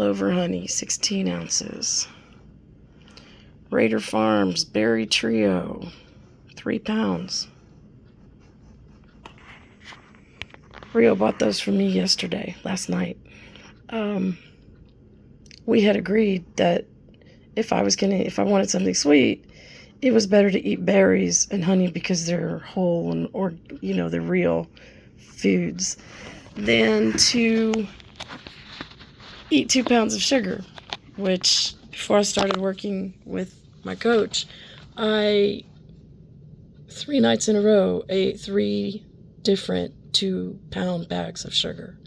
Clover honey, 16 ounces. Raider Farms Berry Trio, 3 pounds. Rio bought those for me last night. We had agreed that if I wanted something sweet, it was better to eat berries and honey because they're whole and, or, they're real foods, than to eat 2 pounds of sugar, which before I started working with my coach, I 3 nights in a row ate 3 different 2-pound bags of sugar.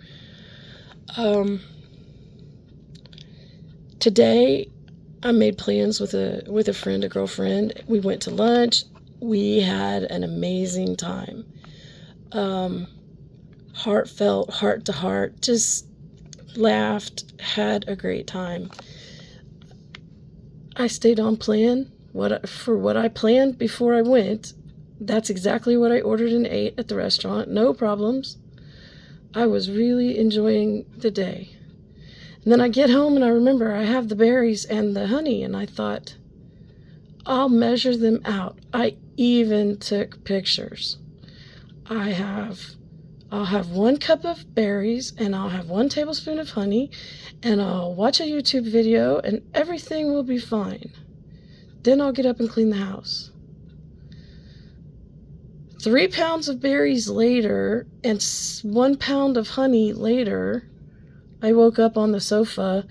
Today I made plans with a friend, a girlfriend. We went to lunch. We had an amazing time. Heartfelt, heart to heart, just laughed, had a great time. I stayed on plan for what I planned before I went. That's exactly what I ordered and ate at the restaurant. No problems. I was really enjoying the day. And then I get home and I remember I have the berries and the honey, and I thought, I'll measure them out. I even took pictures. I'll have 1 cup of berries and I'll have 1 tablespoon of honey, and I'll watch a YouTube video and everything will be fine. Then I'll get up and clean the house. 3 pounds of berries later and 1 pound of honey later, I woke up on the sofa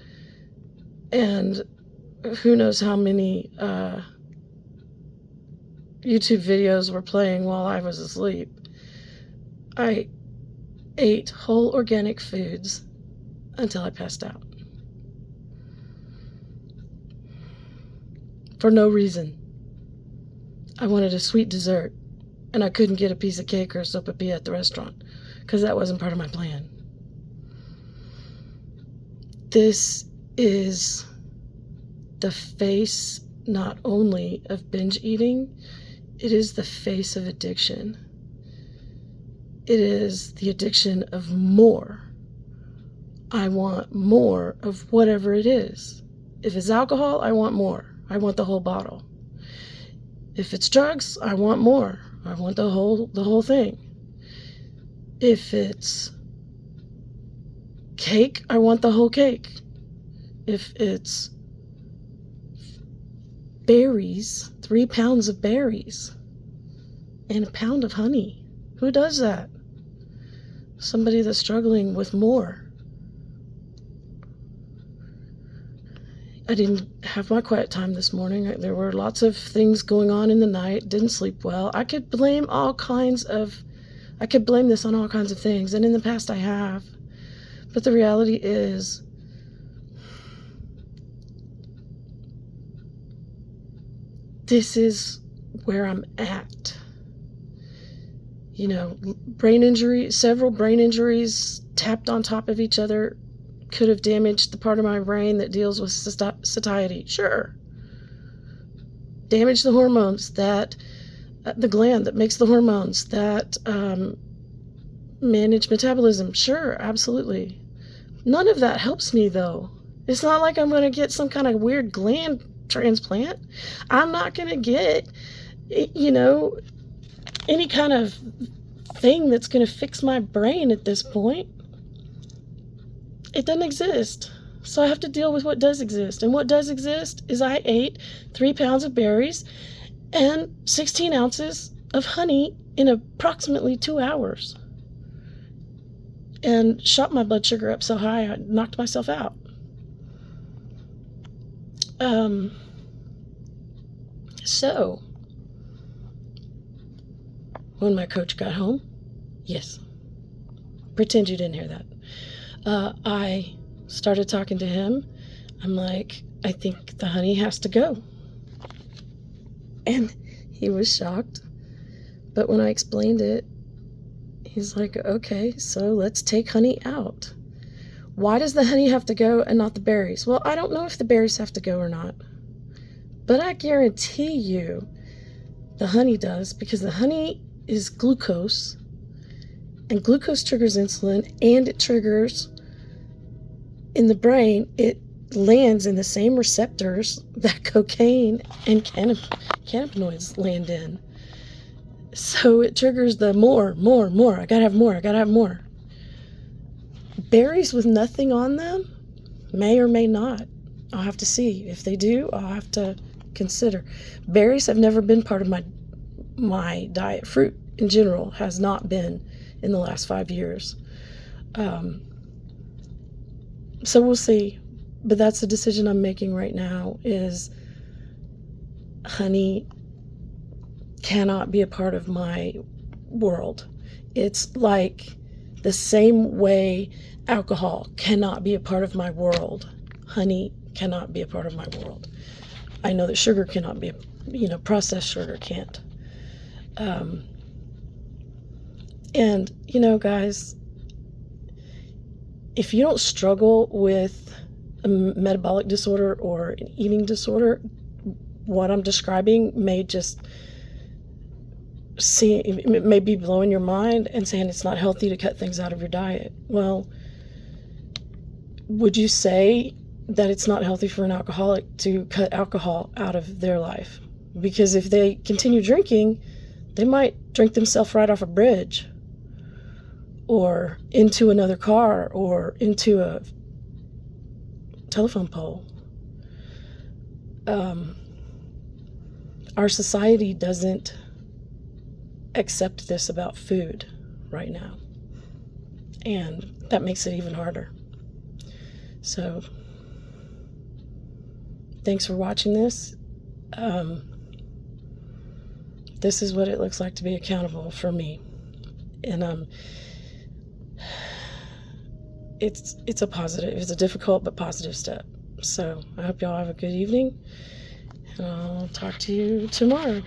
and who knows how many YouTube videos were playing while I was asleep. I ate whole organic foods until I passed out. For no reason. I wanted a sweet dessert, and I couldn't get a piece of cake or a sopapilla at the restaurant because that wasn't part of my plan. This is the face not only of binge eating, it is the face of addiction. It is the addiction of more. I want more of whatever it is. If it's alcohol, I want more. I want the whole bottle. If it's drugs, I want more. I want the whole thing. If it's cake, I want the whole cake. If it's berries, 3 pounds of berries and 1 pound of honey. Who does that? Somebody that's struggling with more. I didn't have my quiet time this morning. There were lots of things going on in the night. Didn't sleep well. I could blame this on all kinds of things, and in the past I have. But the reality is, this is where I'm at. Brain injury, several brain injuries tapped on top of each other could have damaged the part of my brain that deals with satiety. Sure. Damaged the hormones the gland that makes the hormones that manage metabolism. Sure, absolutely. None of that helps me, though. It's not like I'm going to get some kind of weird gland transplant. I'm not going to get, any kind of thing that's going to fix my brain at this point. It doesn't exist. So I have to deal with what does exist. And what does exist is I ate 3 pounds of berries and 16 ounces of honey in approximately 2 hours. And shot my blood sugar up so high I knocked myself out. So, when my coach got home, yes, pretend you didn't hear that. I started talking to him. I'm like, I think the honey has to go. And he was shocked. But when I explained it, he's like, okay, so let's take honey out. Why does the honey have to go and not the berries? Well, I don't know if the berries have to go or not. But I guarantee you the honey does, because the honey is glucose, and glucose triggers insulin, and it triggers in the brain, it lands in the same receptors that cocaine and cannabinoids land in. So it triggers the more. I gotta have more. Berries with nothing on them may or may not. I'll have to see. If they do, I'll have to consider. Berries have never been part of my diet. Fruit in general has not been in the last 5 years. So we'll see. But that's the decision I'm making right now, is honey cannot be a part of my world. It's like the same way alcohol cannot be a part of my world. Honey cannot be a part of my world. I know that sugar cannot be, processed sugar can't. And, guys, if you don't struggle with a metabolic disorder or an eating disorder, what I'm describing may may be blowing your mind and saying it's not healthy to cut things out of your diet. Well, would you say that it's not healthy for an alcoholic to cut alcohol out of their life? Because if they continue drinking, they might drink themselves right off a bridge or into another car or into a telephone pole. Our society doesn't accept this about food right now, and that makes it even harder. So thanks for watching this. This is what it looks like to be accountable for me, and it's a positive. It's a difficult but positive step. So I hope y'all have a good evening, and I'll talk to you tomorrow.